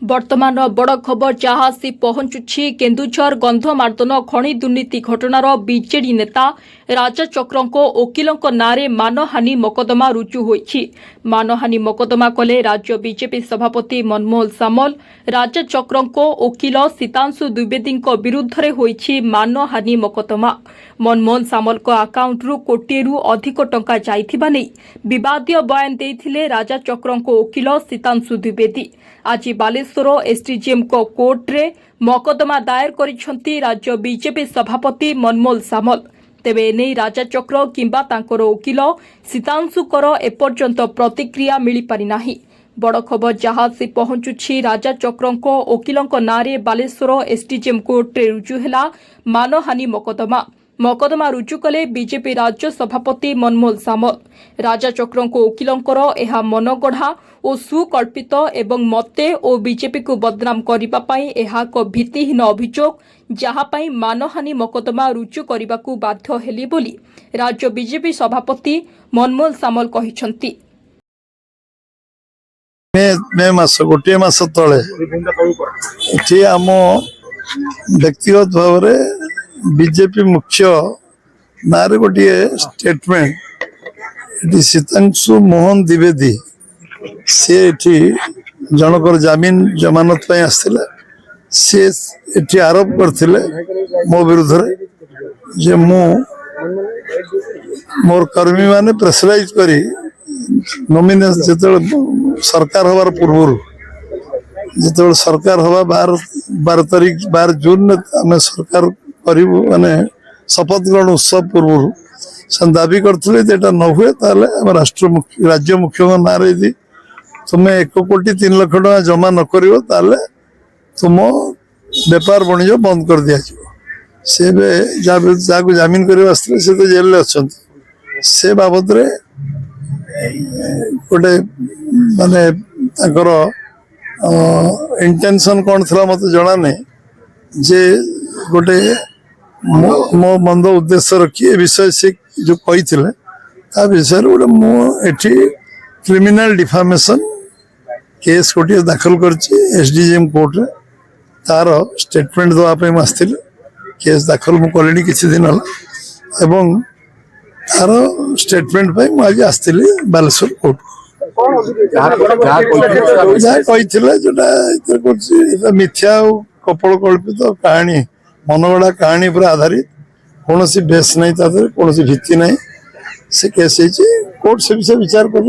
वर्तमान बड़ खबर जहाँ आसी पहुंचुछि केन्दुझर गंधमार्दन खनि दुर्नीति घटनार बीजेडी नेता राजा चक्रको वकिलों नारे मानहानि मकदमा रुजु होइछि। मानहानि मकदमा कले राज्य बीजेपी सभापति मनमोहन सामल। राजा चक्रको वकिल सीतांशु द्विवेदी विरुद्ध में होइछि मानहानि मकदमा। मनमोहन सामल आकाउंटरू कोटिएरू अधिक टंका जाइथिबा नै विवादीय बयान देइथिले राजा चक्रको वकिल सीतांशु द्विवेदी। आज बालेश्वर एसडीजेएम को कोर्ट रे मकदमा दायर करिसेंती राज्य बीजेपी सभापति मनमोहन सामल। तेबे एने राजा चक्र किंबा तांकर वकिल सीतांशुकर एपर्यंत प्रतिक्रिया मिली पारि नाही। बड़ खबर जहाँ से पहुंचुछि राजा चक्रको वकिलों नारे बालेश्वर एसडीजेएम कोर्ट रे रुजु हैला मानहानि मकदमा। मकदमा रुजु कले बीजेपी राज्य सभापति मनमोहन सामल। राजा चक्रको वकिलंकर एहा मनगढ़ा और सुकल्पित एवं मते और बीजेपी को बदनाम करिबा पई एहा को भित्तिहीन अभियोग जहाँ पई मानहानि मकदमा रुजु करिबाकू बाध्य हेली बोली राज्य बीजेपी सभापति मनमोहन सामल कहिसंती। मे मास गोटे मास तले एठी आम व्यक्तिगत भाव में बीजेपी मुख्य नारे गोटे स्टेटमेंट सीतांशु मोहन द्विवेदी सी जनकर जमीन जमानत पे आसला सी एठी आरोप करते मो विरुद्ध जे मोर कर्मी माने प्रेसराइज करी नॉमिनेशन जो सरकार हबार पूर्व जो सरकार हवा 12 तारीख 12 जून आम सरकार करूँ माने शपथ ग्रहण उत्सव पूर्व से दाबी करते न हुए ताले राज्य मुख्य ना तुम्हें 1 कोटी 3 लाख टका जमा न करिवो ताले तुम बेपार वाणिज्य बंद कर दिया से जहाँ जमीन कर से तो जेल अच्छा से बाबद गोटे माने इंटेंशन कौन थी मत जना नहीं जे गोटे मो मंद उद्देश्य रखी ए विषय से जो कही ता विषय गोटे मुझे क्रिमिनल डिफामेशन केस गोटे दाखल कर एसडीजेएम कोर्ट रे तार स्टेटमेंट देवाई आसती केस दाखल मुझे किसी दिन एवं तार स्टेटमेंट मुझे आसती बालेश्वर कोर्ट जो मिथ्या कपड़ कल्पित कहानी मनगढ़ा कहानी पर आधारित कौन सी बेस नहीं कौन सी भित्ति नहीं से केस कोर्ट से विषय विचार कर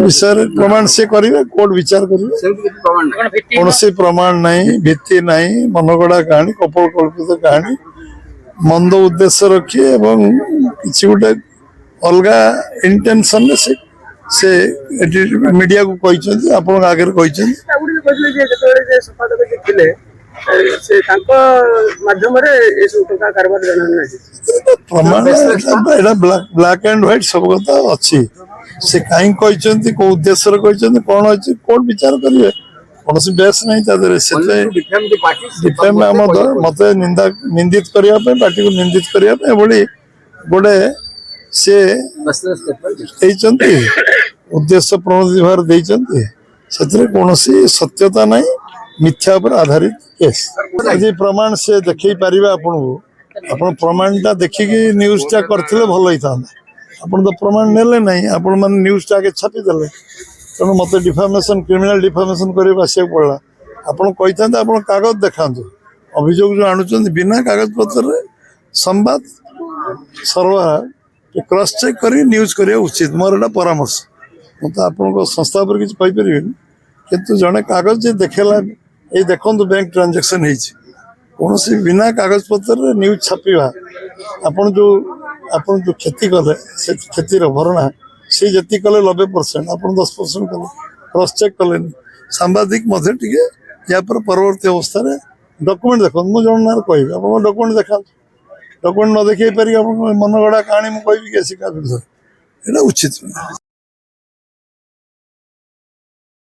विषय प्रमाण से करेंगे कोर्ट विचार करेंगे कौन सी प्रमाण नहीं भित्ति नहीं मनगढ़ा कहानी कपड़ कल्पित कहानी मंद उद्देश्य रखी एवं किसी गोटे अलग इंटेंशन से मीडिया को कही आपण आगे कही ब्लैक एंड व्हाइट सब कथा अच्छी से कहीं कही कौ उद्देश्य कही कौन अच्छी कोर्ट विचार करेंगे कौन सी बेस नहीं मत निंदित करने पार्टी को निंदित करने गोटे से उद्देश्य प्रणोदित भाव देते कौन सत्यता नहीं मिथ्या पर आधारित केस यदि प्रमाण से देखई पारे आपन प्रमाणटा देखिकी न्यूज़टा करथिले भल होता आपन तो प्रमाण नेले नहीं आपण मान न्यूज़टा आगे छापीदे तेणु मत डिफामेशन क्रिमिनल डिफामेशन कर पड़ा आपन कही आप कागज देखा अभियोग जो आणुचंद बिना कागज पत्र संवाद सरबराह क्रॉस चेक कर न्यूज करिया उचित मोर एटा परामर्श मत आपन संस्था पर किसी कहीपर किंतु जड़े कागज जे देखेला ये देखो बैंक ट्रांजेक्शन कौन सी बिना कागज पत्र न्यूज छापा आपन जो क्षति कले से क्षतिर भरणा सी जी कले 90% आप 10% कले क्रॉस चेक कले सांबादिक या पर परवर्ती अवस्था डॉक्यूमेंट देखो मुझे जन कह डॉक्यूमेंट देखा डॉक्यूमेंट न देखी पारि मनगढ़ा कहानी मुझे कही कैसी का उचित